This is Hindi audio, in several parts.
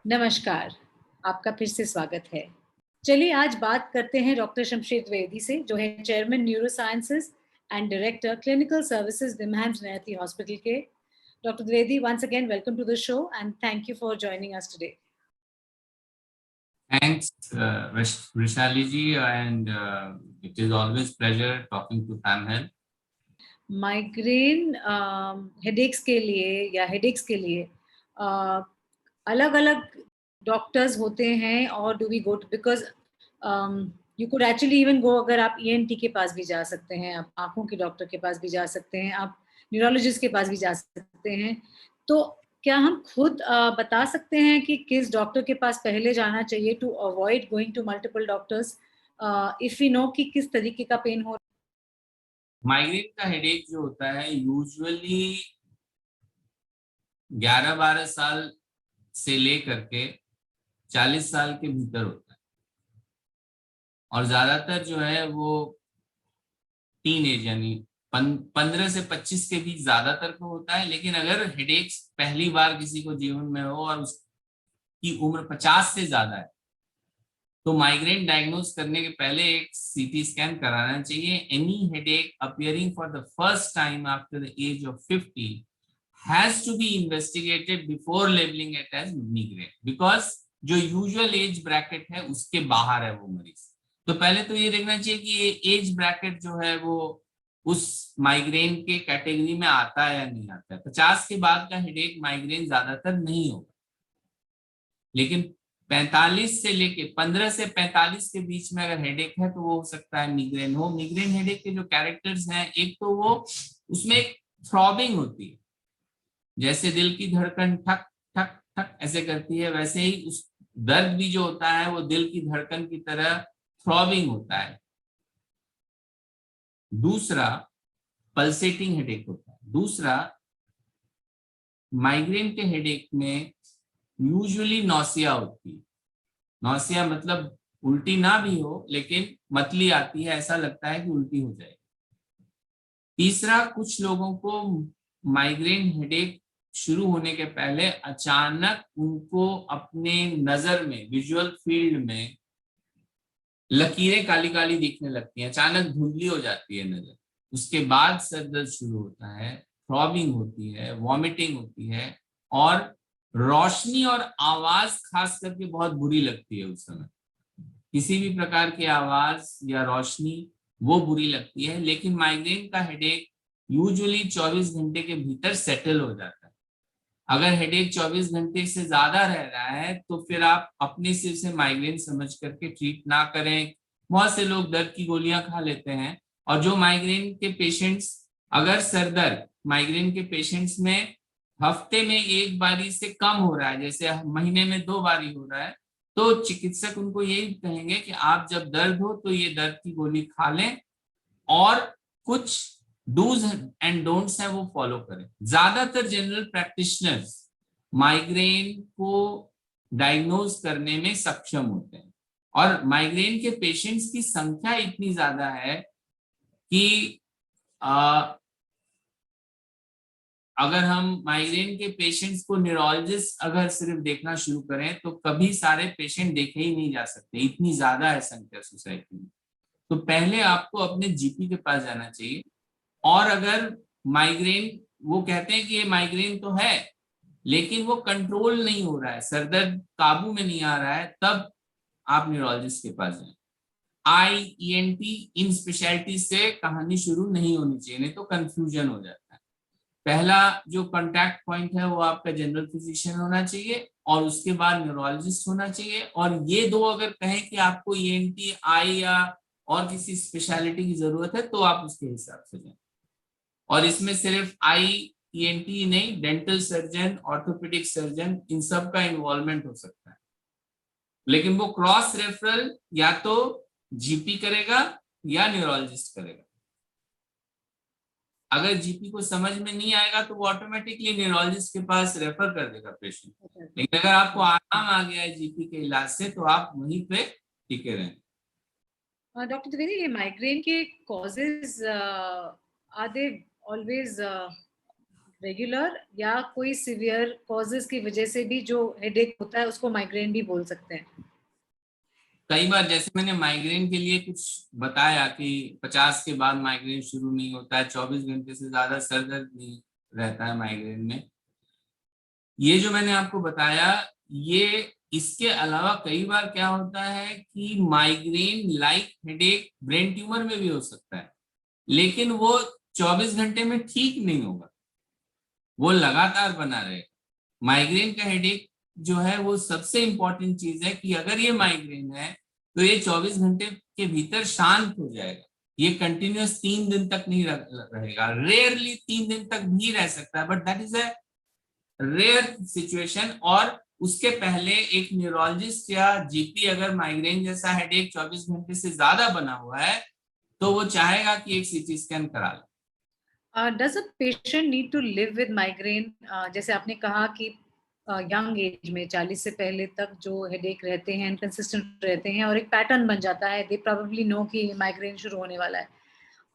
नमस्कार, आपका फिर से स्वागत है। चलिए आज बात करते हैं डॉक्टर शमशेर द्विवेदी से, जो है chairman neurosciences and director clinical services VIMS Nayati hospital के। Doctor Dwivedi, once again welcome to the show and thank you for joining us today. Thanks, Vishali ji, and it is always pleasure talking to Fam Health. Migraine headaches के लिए या हेडेक्स के लिए अलग अलग डॉक्टर्स होते हैं, और do we go to, because you could actually even go, अगर आप ईएनटी के पास भी जा सकते हैं, आप आंखों के डॉक्टर के पास भी जा सकते हैं, आप न्यूरोलॉजिस्ट के पास भी जा सकते हैं। तो क्या हम खुद बता सकते हैं कि किस डॉक्टर के पास पहले जाना चाहिए to avoid going to multiple doctors if we know कि किस तरीके का पेन हो? माइग्रेन का हेडेक जो होता है यूजुअली 11-12 साल से लेकर के 40 साल के भीतर होता है, और ज्यादातर जो है वो टीन एज यानी 15 से 25 के बीच ज्यादातर को होता है। लेकिन अगर हेडेक पहली बार किसी को जीवन में हो और उसकी उम्र 50 से ज्यादा है, तो माइग्रेन डायग्नोज करने के पहले एक सीटी स्कैन कराना चाहिए। Any headache appearing for the first time after the age of 50 has to be investigated before labelling it as migraine, because जो यूजुअल एज ब्रैकेट है उसके बाहर है वो मरीज। तो पहले तो ये देखना चाहिए कि ये एज ब्रैकेट जो है वो उस माइग्रेन के कैटेगरी में आता है या नहीं आता है। 50 के बाद का हेडेक माइग्रेन ज्यादातर नहीं होगा, लेकिन 45 से लेके 15 से 45 के बीच में अगर हेडेक है तो वो हो सकता है मिग्रेन हो। मिग्रेन हेडेक के जो कैरेक्टर्स हैं, एक तो वो उसमें एक थ्रॉबिंग होती है, जैसे दिल की धड़कन ठक ठक ठक ऐसे करती है, वैसे ही उस दर्द भी जो होता है वो दिल की धड़कन की तरह थ्रॉबिंग होता है। दूसरा पल्सेटिंग हेडेक होता है। दूसरा माइग्रेन के हेडेक में यूजुअली नौसिया होती है। नौसिया मतलब उल्टी ना भी हो लेकिन मतली आती है, ऐसा लगता है कि उल्टी हो जाएगी। तीसरा, कुछ लोगों को माइग्रेन हेडेक शुरू होने के पहले अचानक उनको अपने नजर में, विजुअल फील्ड में लकीरें काली काली दिखने लगती हैं, अचानक धुंधली हो जाती है नजर। उसके बाद सर दर्द शुरू होता है, थ्रॉबिंग होती है, वॉमिटिंग होती है, और रोशनी और आवाज खास करके बहुत बुरी लगती है। उस समय किसी भी प्रकार की आवाज या रोशनी वो बुरी लगती है। लेकिन माइग्रेन का हेडेक यूजुअली 24 घंटे के भीतर सेटल हो जाता है। अगर हेडेक 24 घंटे से ज्यादा रह रहा है तो फिर आप अपने सिर से माइग्रेन समझ करके ट्रीट ना करें। बहुत से लोग दर्द की गोलियां खा लेते हैं, और जो माइग्रेन के पेशेंट्स, अगर सरदर्द माइग्रेन के पेशेंट्स में हफ्ते में एक बारी से कम हो रहा है, जैसे महीने में 2 बारी हो रहा है, तो चिकित्सक उनको यही कहेंगे कि आप जब दर्द हो तो ये दर्द की गोली खा लें, और कुछ डूज एंड डोंट्स हैं वो फॉलो करें। ज्यादातर जनरल प्रैक्टिशनर्स माइग्रेन को डायग्नोज करने में सक्षम होते हैं, और माइग्रेन के पेशेंट्स की संख्या इतनी ज्यादा है कि अगर हम माइग्रेन के पेशेंट्स को न्यूरोलॉजिस्ट अगर सिर्फ देखना शुरू करें तो कभी सारे पेशेंट देखे ही नहीं जा सकते, इतनी ज्यादा है संख्या सोसाइटी में। तो पहले आपको अपने जीपी के पास जाना चाहिए, और अगर माइग्रेन, वो कहते हैं कि ये माइग्रेन तो है लेकिन वो कंट्रोल नहीं हो रहा है, सरदर्द काबू में नहीं आ रहा है, तब आप न्यूरोलॉजिस्ट के पास जाएं। IENT इन स्पेशलिटी से कहानी शुरू नहीं होनी चाहिए, नहीं तो कंफ्यूजन हो जाता है। पहला जो कांटेक्ट पॉइंट है वो आपका जनरल फिजिशियन होना चाहिए, और उसके बाद न्यूरोलॉजिस्ट होना चाहिए। और ये दो अगर कहें कि आपको ENT, आई या और किसी स्पेशलिटी की जरूरत है तो आप उसके हिसाब से जाएं। और इसमें सिर्फ IENT नहीं, डेंटल सर्जन, ऑर्थोपेडिक सर्जन, इन सब का इन्वॉल्वमेंट हो सकता है। लेकिन वो क्रॉस रेफरल या तो जीपी करेगा या न्यूरोलॉजिस्ट करेगा। अगर जीपी को समझ में नहीं आएगा तो वो ऑटोमेटिकली न्यूरोलॉजिस्ट के पास रेफर कर देगा पेशेंट। लेकिन अगर आपको आराम आ गया है जीपी के इलाज से तो आप वहीं पे टिके रहें। डॉक्टर द्विवेदी, ये माइग्रेन के causes are they always regular या कोई सिवियर कॉजेस की वजह से भी जो हेडेक होता है उसको माइग्रेन भी बोल सकते हैं? कई बार जैसे मैंने माइग्रेन के लिए कुछ बताया कि 50 के बाद माइग्रेन शुरू नहीं होता है, 24 घंटे से ज्यादा सर दर्द नहीं रहता है माइग्रेन में। ये जो मैंने आपको बताया, ये इसके अलावा कई बार क्या होता है कि migraine like headache brain tumour में भी हो सकता है, लेकिन वो 24 घंटे में ठीक नहीं होगा, वो लगातार बना रहेगा। माइग्रेन का हेडेक जो है वो सबसे इंपॉर्टेंट चीज है कि अगर ये माइग्रेन है तो ये 24 घंटे के भीतर शांत हो जाएगा। ये कंटिन्यूअस 3 दिन तक नहीं रहेगा, रेयरली 3 दिन तक भी रह सकता है, but that is a rare situation. और उसके पहले एक न्यूरोलॉजिस्ट या जीपी अगर माइग्रेन जैसा हेडेक 24 घंटे से ज्यादा बना हुआ है तो वो चाहेगा कि एक सीटी स्कैन करा ले। Does a patient need to live with migraine? जैसे आपने कहा कि यंग एज में 40 से पहले तक जो हेडेक रहते हैं इनकंसिस्टेंट रहते हैं और एक पैटर्न बन जाता है, दे प्रोबेबली नो कि माइग्रेन शुरू होने वाला है।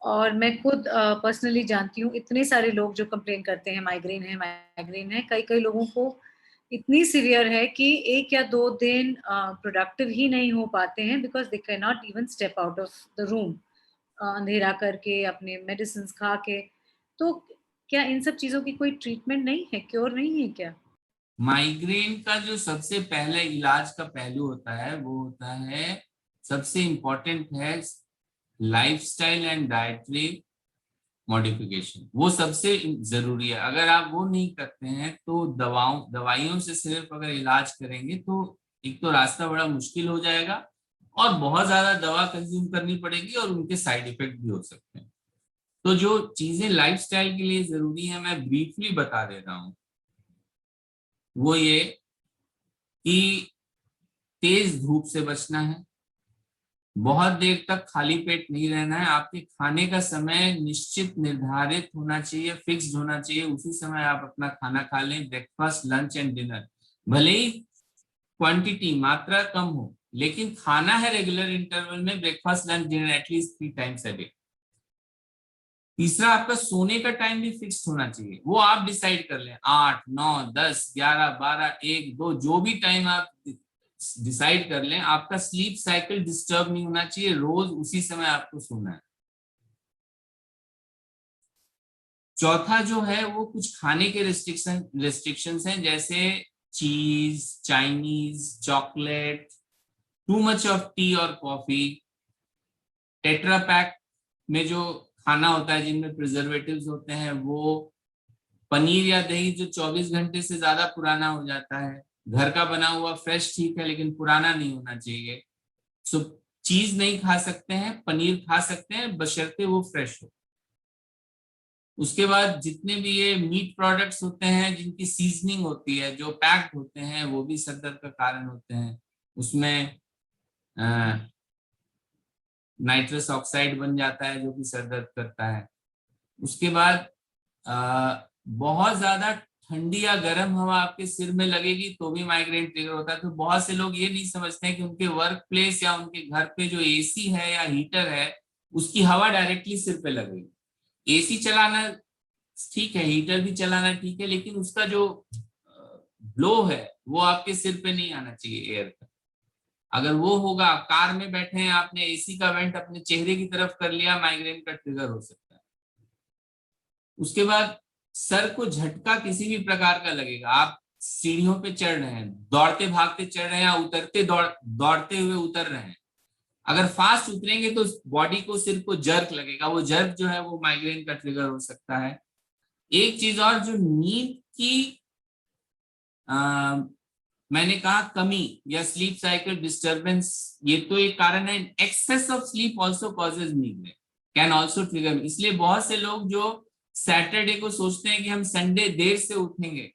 और मैं खुद पर्सनली जानती हूँ इतने सारे लोग जो कंप्लेन करते हैं माइग्रेन है माइग्रेन है। कई कई लोगों को इतनी सिवियर है कि 1 या 2 दिन प्रोडक्टिव ही नहीं हो पाते हैं because they can not even step out of the room, अंधेरा करके अपने मेडिसिन खा के। तो क्या इन सब चीजों की कोई ट्रीटमेंट नहीं है, क्योर नहीं है क्या? माइग्रेन का जो सबसे पहले इलाज का पहलू होता है वो होता है, सबसे इंपॉर्टेंट है लाइफस्टाइल एंड डाइटरी मॉडिफिकेशन। वो सबसे जरूरी है। अगर आप वो नहीं करते हैं तो दवाइयों से सिर्फ अगर इलाज करेंगे तो एक तो रास्ता बड़ा मुश्किल हो जाएगा और बहुत ज्यादा दवा कंज्यूम करनी पड़ेगी और उनके साइड इफेक्ट भी हो सकते हैं। तो जो चीजें लाइफस्टाइल के लिए जरूरी है मैं ब्रीफली बता दे रहा हूँ। वो ये कि तेज धूप से बचना है, बहुत देर तक खाली पेट नहीं रहना है, आपके खाने का समय निश्चित निर्धारित होना चाहिए, फिक्स्ड होना चाहिए, उसी समय आप अपना खाना खा लें। ब्रेकफास्ट लंच एंड डिनर भले ही क्वांटिटी मात्रा कम हो, लेकिन खाना है रेगुलर इंटरवल में, breakfast lunch dinner at least 3 times a day. तीसरा, आपका सोने का टाइम भी फिक्स होना चाहिए, वो आप डिसाइड कर लें, 8 9 10 11 12 1 2 जो भी टाइम आप डिसाइड कर लें। आपका स्लीप साइकिल डिस्टर्ब नहीं होना चाहिए, रोज उसी समय आपको सोना है। चौथा जो है वो कुछ खाने के रिस्ट्रिक्शंस हैं, जैसे चीज, Chinese, chocolate, too much of T और कॉफी, टेट्रा पैक में जो खाना होता है जिनमें प्रिजर्वेटिव्स होते हैं, वो पनीर या दही जो 24 घंटे से ज्यादा पुराना हो जाता है, घर का बना हुआ फ्रेश ठीक है लेकिन पुराना नहीं होना चाहिए। सो चीज नहीं खा सकते हैं, पनीर खा सकते हैं बशर्ते वो फ्रेश हो। उसके बाद जितने भी ये मीट प्रोडक्ट्स होते हैं जिनकी सीजनिंग होती है, जो पैक्ड होते हैं, वो भी सर दर्द का कारण होते हैं। उसमें नाइट्रस ऑक्साइड बन जाता है जो कि सर दर्द करता है। उसके बाद बहुत ज्यादा ठंडी या गर्म हवा आपके सिर में लगेगी तो भी माइग्रेन ट्रिगर होता है। तो बहुत से लोग ये नहीं समझते हैं कि उनके वर्क प्लेस या उनके घर पे जो एसी है या हीटर है उसकी हवा डायरेक्टली सिर पे लगेगी। एसी चलाना ठीक है, हीटर भी चलाना ठीक है, लेकिन उसका जो ब्लो है वो आपके सिर पे नहीं आना चाहिए एयर का। अगर वो होगा, आप कार में बैठे हैं, आपने एसी का वेंट अपने चेहरे की तरफ कर लिया, माइग्रेन का ट्रिगर हो सकता है। उसके बाद सर को झटका किसी भी प्रकार का लगेगा, आप सीढ़ियों पे चढ़ रहे हैं, दौड़ते भागते चढ़ रहे हैं या उतरते दौड़ते हुए उतर रहे हैं, अगर फास्ट उतरेंगे तो बॉडी को, सिर को जर्क लगेगा, वो जर्क जो है वो माइग्रेन का ट्रिगर हो सकता है। एक चीज और, जो नींद की मैंने कहा कमी या स्लीप साइकिल डिस्टरबेंस, ये तो एक कारण है। Excess of sleep also causes migraine, can also trigger. इसलिए बहुत से लोग जो सैटरडे को सोचते हैं कि हम संडे देर से उठेंगे,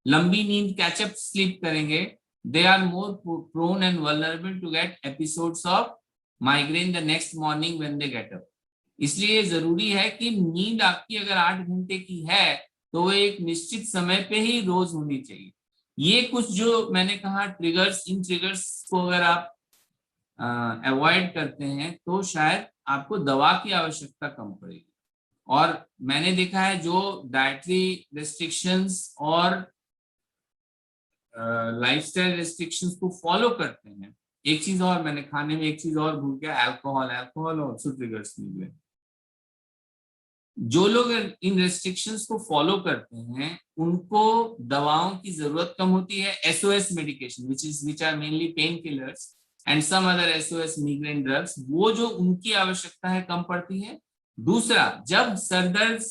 लंबी नींद, कैचअप स्लीप करेंगे, they are more prone and vulnerable to get episodes of migraine the next morning when they get up. इसलिए जरूरी है कि नींद आपकी अगर 8 घंटे की है तो वो एक निश्चित समय पे ही रोज होनी चाहिए। ये कुछ जो मैंने कहा ट्रिगर्स, इन ट्रिगर्स को अगर आप अवॉइड करते हैं तो शायद आपको दवा की आवश्यकता कम पड़ेगी। और मैंने देखा है जो डाइटरी रेस्ट्रिक्शंस और लाइफस्टाइल रेस्ट्रिक्शंस को फॉलो करते हैं, एक चीज और मैंने खाने में एक चीज और भूल गया, alcohol, alcohol also triggers migraine. जो लोग इन रेस्ट्रिक्शंस को फॉलो करते हैं उनको दवाओं की जरूरत कम होती है, SOS medication which are mainly painkillers and some other SOS migraine drugs, वो जो उनकी आवश्यकता है कम पड़ती है। दूसरा, जब सरदर्द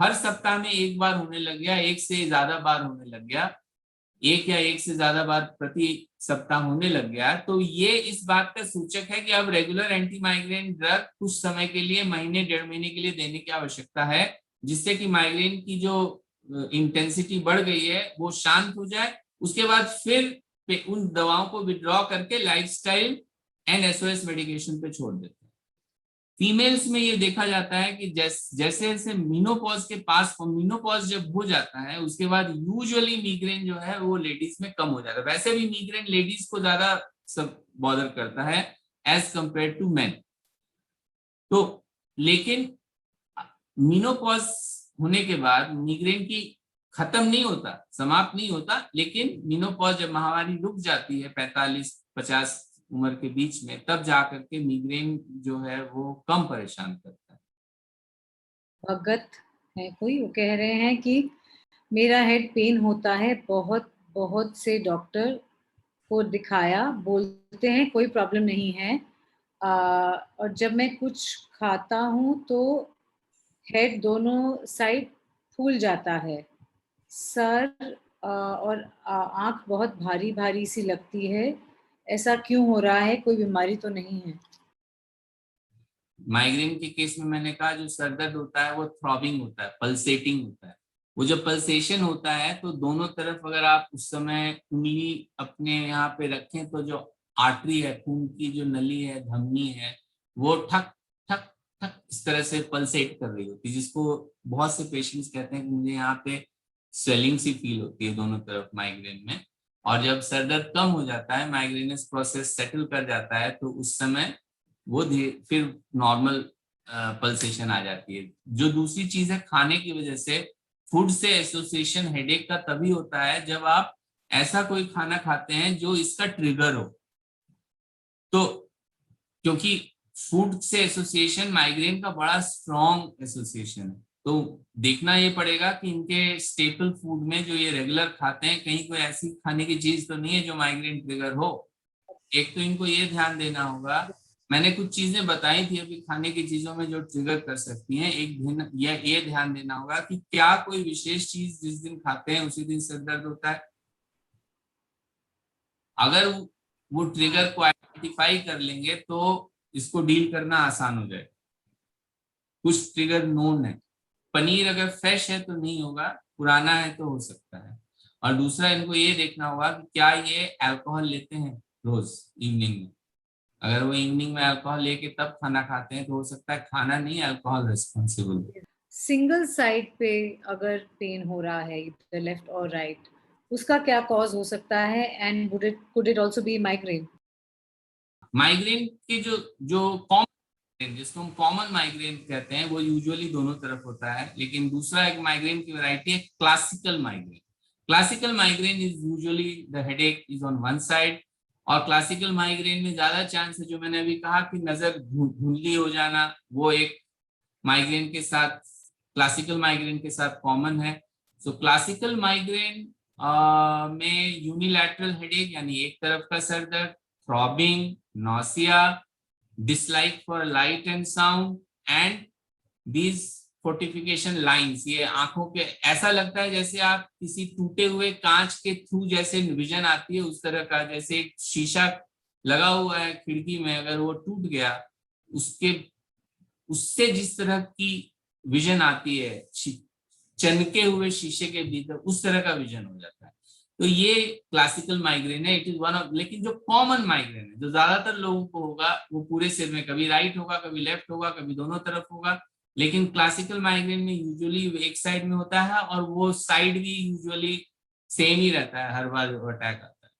हर सप्ताह में एक बार होने लग गया, एक से ज्यादा बार होने लग गया, एक या एक से ज्यादा बार प्रति सप्ताह होने लग गया, तो ये इस बात का सूचक है कि अब रेगुलर एंटी माइग्रेन ड्रग कुछ समय के लिए, महीने 1.5 महीने के लिए देने की आवश्यकता है, जिससे कि माइग्रेन की जो इंटेंसिटी बढ़ गई है वो शांत हो जाए। उसके बाद फिर उन दवाओं को विड्रॉ करके लाइफस्टाइल एंड एसओएस मेडिकेशन पे छोड़ देते हैं। फीमेल्स में ये देखा जाता है कि जैसे जैसे मीनोपॉज के पास, मीनोपॉज जब हो जाता है उसके बाद यूजुअली मिग्रेन जो है वो लेडीज में कम हो जाता है। वैसे भी मिग्रेन लेडीज को ज्यादा सब बॉदर करता है एज कंपेयर टू मेन। तो लेकिन मीनोपॉज होने के बाद मिग्रेन की खत्म नहीं होता, समाप्त नहीं होता, लेकिन मीनोपॉज जब माहवारी रुक जाती है 45-50 उम्र के बीच में, तब जाकर के मिग्रेन जो है वो कम परेशान करता है। भगत है कोई, वो कह रहे हैं कि मेरा हेड पेन होता है, बहुत बहुत से डॉक्टर को दिखाया, बोलते हैं कोई प्रॉब्लम नहीं है, और जब मैं कुछ खाता हूँ तो हेड दोनों साइड फूल जाता है, सर और आंख बहुत भारी भारी सी लगती है, ऐसा क्यों हो रहा है, कोई बीमारी तो नहीं है? माइग्रेन के केस में मैंने कहा जो सर दर्द होता है वो थ्रॉबिंग होता है, पल्सेटिंग होता है। वो जब पल्सेशन होता है तो दोनों तरफ अगर आप उस समय उंगली अपने यहाँ पे रखें तो जो आर्टरी है, खून की जो नली है, धमनी है, वो ठक ठक ठक इस तरह से पल्सेट कर रही होती है, जिसको बहुत से पेशेंट्स कहते हैं कि मुझे यहाँ पे स्वेलिंग सी फील होती है दोनों तरफ माइग्रेन में। और जब सर दर्द कम हो जाता है, माइग्रेनस प्रोसेस सेटल कर जाता है, तो उस समय वो फिर नॉर्मल पल्सेशन आ जाती है। जो दूसरी चीज है, खाने की वजह से फूड से एसोसिएशन हेडेक का तभी होता है जब आप ऐसा कोई खाना खाते हैं जो इसका ट्रिगर हो। तो क्योंकि फूड से एसोसिएशन माइग्रेन का बड़ा स्ट्रॉन्ग एसोसिएशन है, तो देखना ये पड़ेगा कि इनके स्टेपल फूड में जो ये रेगुलर खाते हैं, कहीं कोई ऐसी खाने की चीज तो नहीं है जो माइग्रेन ट्रिगर हो। एक तो इनको ये ध्यान देना होगा। मैंने कुछ चीजें बताई थी अभी खाने की चीजों में जो ट्रिगर कर सकती हैं, एक दिन ये ध्यान देना होगा कि क्या कोई विशेष चीज जिस दिन खाते हैं उसी दिन सर दर्द होता है। अगर वो ट्रिगर को आइडेंटिफाई कर लेंगे तो इसको डील करना आसान हो जाए। कुछ ट्रिगर नोन है, पनीर अगर फ्रेश है तो नहीं होगा, पुराना है तो हो सकता है। और दूसरा, इनको ये देखना होगा कि क्या ये अल्कोहल लेते हैं रोज इवनिंग में। अगर वो इवनिंग में अल्कोहल लेके तब खाना खाते हैं तो हो सकता है खाना नहीं, अल्कोहल रिस्पॉन्सिबल। सिंगल साइड पे अगर पेन हो रहा है, इधर लेफ्ट और राइट, उसका क्या कॉज हो सकता है, and could it also be migraine? Migraine के जो जो कॉमन, जिसको हम कॉमन माइग्रेन कहते हैं, वो यूजुअली दोनों तरफ होता है। लेकिन दूसरा एक माइग्रेन की वैरायटी है classical migraine. Classical migraine is usually the headache is on one side. और क्लासिकल माइग्रेन में ज्यादा चांस है, जो मैंने अभी कहा कि नजर धुंधली हो जाना, वो एक माइग्रेन के साथ, क्लासिकल माइग्रेन के साथ कॉमन है। सो क्लासिकल माइग्रेन में यूनिलैटरल हेडेक यानी एक तरफ का सर दर्द, throbbing, nausea, dislike for light and sound and these fortification lines, ये आंखों के ऐसा लगता है जैसे आप किसी टूटे हुए कांच के थ्रू जैसे विजन आती है उस तरह का, जैसे एक शीशा लगा हुआ है खिड़की में, अगर वो टूट गया, उसके उससे जिस तरह की विजन आती है चनके हुए शीशे के भीतर, उस तरह का विजन हो जाता है। तो ये क्लासिकल माइग्रेन है, इट इज वन ऑफ। लेकिन जो कॉमन माइग्रेन है, जो ज्यादातर लोगों को होगा, वो पूरे सिर में कभी राइट होगा, कभी लेफ्ट होगा, कभी दोनों तरफ होगा। लेकिन क्लासिकल माइग्रेन में यूजुअली एक साइड में होता है, और वो साइड भी यूजुअली सेम ही रहता है हर बार अटैक आता है।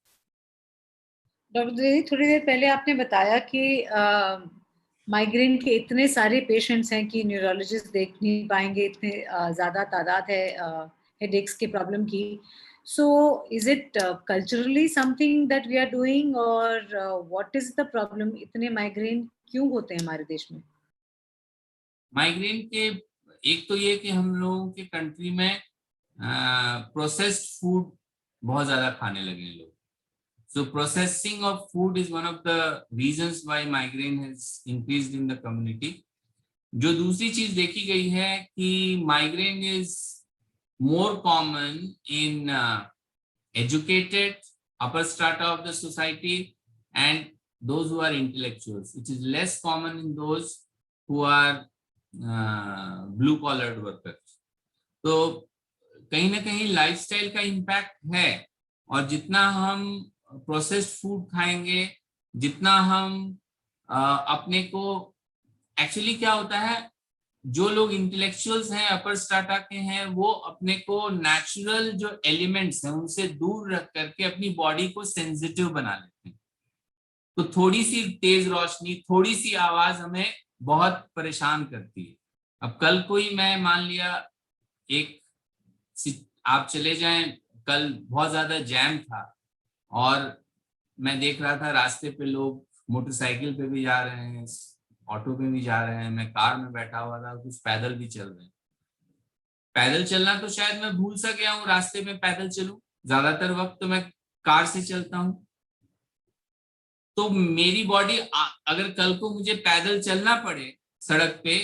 डॉक्टर दीदी, थोड़ी देर पहले आपने बताया कि माइग्रेन के इतने सारे पेशेंट्स हैं कि न्यूरोलॉजिस्ट देख नहीं पाएंगे, इतने ज़्यादा तादाद है हेडेक्स के प्रॉब्लम की. So is it culturally something that we are doing, or what is the problem? इतने माइग्रेन क्यों होते हैं हमारे देश में? माइग्रेन के एक तो ये कि हम लोगों के कंट्री में प्रोसेस्ड फूड बहुत ज्यादा खाने लगे हैं लोग. So processing of food is one of the reasons why migraine has increased in the community. जो दूसरी चीज देखी गई है कि migraine is more common in educated upper strata of the society and those who are intellectuals. It is less common in those who are blue collared workers. तो कहीं ना कहीं लाइफस्टाइल का इम्पैक्ट है, और जितना हम प्रोसेस्ड फूड खाएंगे, जितना हम अपने को, एक्चुअली क्या होता है, जो लोग इंटेलेक्चुअल्स हैं, अपर स्टाटा के हैं, वो अपने को नेचुरल जो एलिमेंट्स हैं उनसे दूर रख करके अपनी बॉडी को सेंसिटिव बना लेते हैं. तो थोड़ी सी तेज रोशनी, थोड़ी सी आवाज हमें बहुत परेशान करती है. अब कल कोई, मैं मान लिया एक, आप चले जाएं, कल बहुत ज्यादा जैम था और मैं देख रहा था रास्ते पे लोग मोटरसाइकिल पे भी जा रहे हैं, ऑटो पे भी जा रहे हैं, मैं कार में बैठा हुआ था, कुछ पैदल भी चल रहे हैं. पैदल चलना तो शायद मैं भूल सा गया हूँ, रास्ते में पैदल चलूं. ज्यादातर वक्त तो मैं कार से चलता हूँ. तो मेरी बॉडी, अगर कल को मुझे पैदल चलना पड़े सड़क पे,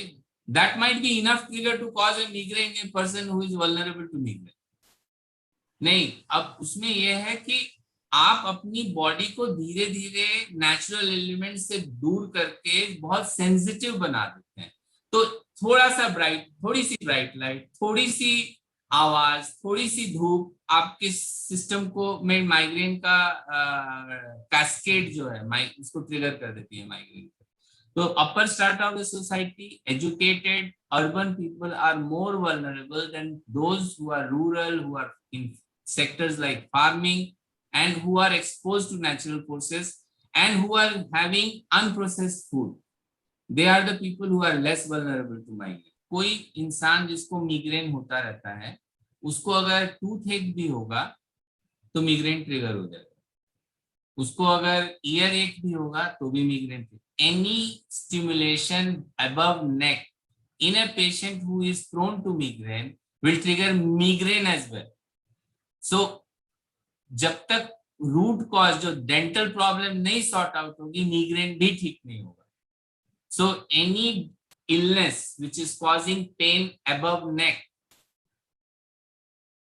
that might be enough trigger to cause a migraine in a person who is vulnerable to migraine. नहीं, अब उसमें यह है कि आप अपनी बॉडी को धीरे धीरे नेचुरल एलिमेंट से दूर करके बहुत सेंसिटिव बना देते हैं. तो थोड़ा सा ब्राइट, थोड़ी सी ब्राइट लाइट, थोड़ी सी आवाज, थोड़ी सी धूप आपके सिस्टम को में माइग्रेन का कैस्केड जो है उसको ट्रिगर कर देती है migraine. So upper strata of the society, educated, urban people are more vulnerable than those who are rural, who are in sectors like farming, and who are exposed to natural forces, and who are having unprocessed food. They are the people who are less vulnerable to migraine. कोई इंसान जिसको मिग्रेन होता रहता है, उसको अगर टूथ एक भी होगा तो मिग्रेन ट्रिगर हो जाएगा. उसको अगर ईयर एक भी होगा तो भी migraine. Any stimulation above neck in a patient who is prone to migraine will trigger migraine as well. So जब तक रूट कॉज जो डेंटल प्रॉब्लम नहीं सॉर्ट आउट होगी, मिग्रेन भी ठीक नहीं होगा. So any illness which is causing pain above neck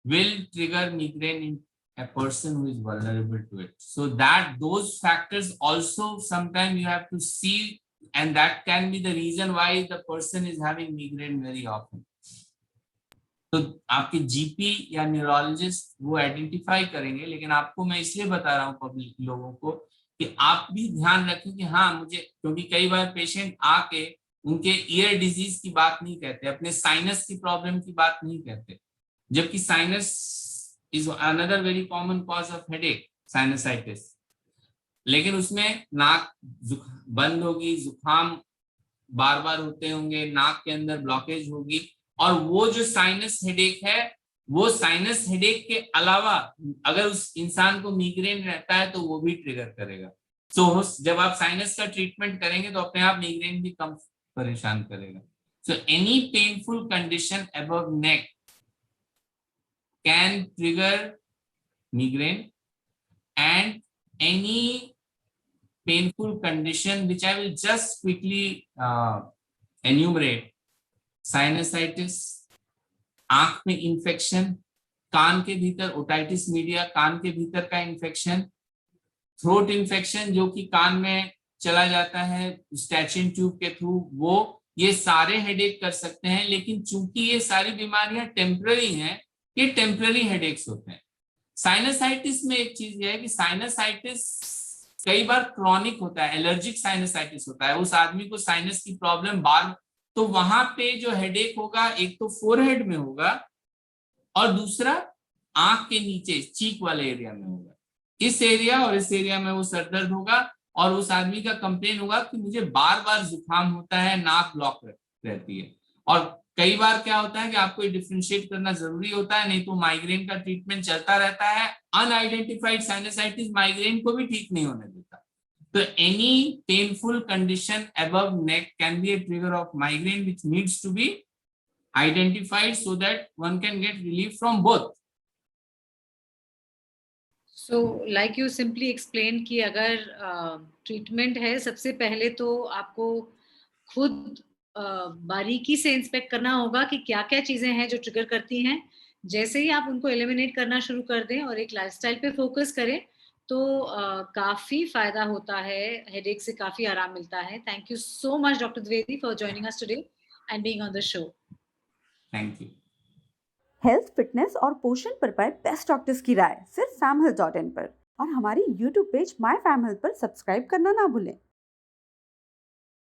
will trigger migraine in a person who is vulnerable to it. So that those factors also sometimes you have to see, and that can be the reason why the person is having migraine very often. तो आपके जीपी या न्यूरोलॉजिस्ट वो आइडेंटिफाई करेंगे, लेकिन आपको मैं इसलिए बता रहा हूँ पब्लिक लोगों को कि आप भी ध्यान रखें कि हाँ मुझे, क्योंकि कई बार पेशेंट आके उनके ईयर डिजीज की बात नहीं कहते, अपने साइनस की प्रॉब्लम की बात नहीं कहते, जबकि sinus is another very common cause of headache, sinusitis. लेकिन उसमें नाक बंद होगी, जुकाम बार बार होते होंगे, नाक के अंदर ब्लॉकेज होगी, और वो जो साइनस हेडेक है, वो साइनस हेडेक के अलावा अगर उस इंसान को मिग्रेन रहता है तो वो भी ट्रिगर करेगा. सो जब आप साइनस का ट्रीटमेंट करेंगे तो अपने आप मिग्रेन भी कम परेशान करेगा. So any painful condition above neck can trigger migraine, and any painful condition which I will just quickly enumerate: sinusitis, आंख में इन्फेक्शन, कान के भीतर ओटाइटिस मीडिया, कान के भीतर का इन्फेक्शन, थ्रोट इन्फेक्शन जो कि कान में चला जाता है स्टैचिन ट्यूब के थ्रू, वो ये सारे हेडेक कर सकते हैं. लेकिन चूंकि ये सारी बीमारियां टेम्पररी हैं, ये टेम्पररी हेडेक्स होते हैं. साइनसाइटिस में एक चीज ये है कि साइनसाइटिस कई बार क्रॉनिक होता है, एलर्जिक साइनसाइटिस होता है, उस आदमी को साइनस की प्रॉब्लम बार, तो वहां पे जो हेडेक होगा एक तो फोरहेड में होगा और दूसरा आंख के नीचे चीक वाले एरिया में होगा. इस एरिया और इस एरिया में वो सर दर्द होगा और उस आदमी का कंप्लेन होगा कि मुझे बार बार जुकाम होता है, नाक ब्लॉक रहती है। और कई बार क्या होता है कि आपको डिफरेंशिएट करना जरूरी होता है, नहीं तो माइग्रेन का ट्रीटमेंट चलता रहता है। अनआइडेंटिफाइड साइनसाइटिस माइग्रेन को भी ठीक नहीं होने देता। तो any painful condition above neck can be a trigger of migraine, which needs to be identified so that one can get relief from both. So like you simply explained कि अगर ट्रीटमेंट है, सबसे पहले तो आपको खुद बारीकी से इंस्पेक्ट करना होगा कि क्या क्या चीजें हैं जो ट्रिगर करती हैं। जैसे ही आप उनको एलिमिनेट करना शुरू कर दें और एक लाइफस्टाइल पे फोकस करें तो काफी फायदा होता है, हेडेक से काफी आराम मिलता है। Thank you so much doctor Dwivedi for joining us today and being on the show. Thank you. Health, fitness और पोषण पर पाए बेस्ट डॉक्टर्स की राय सिर्फ famhealth.in पर, और हमारी YouTube page my fam health पर सब्सक्राइब करना ना भूलें।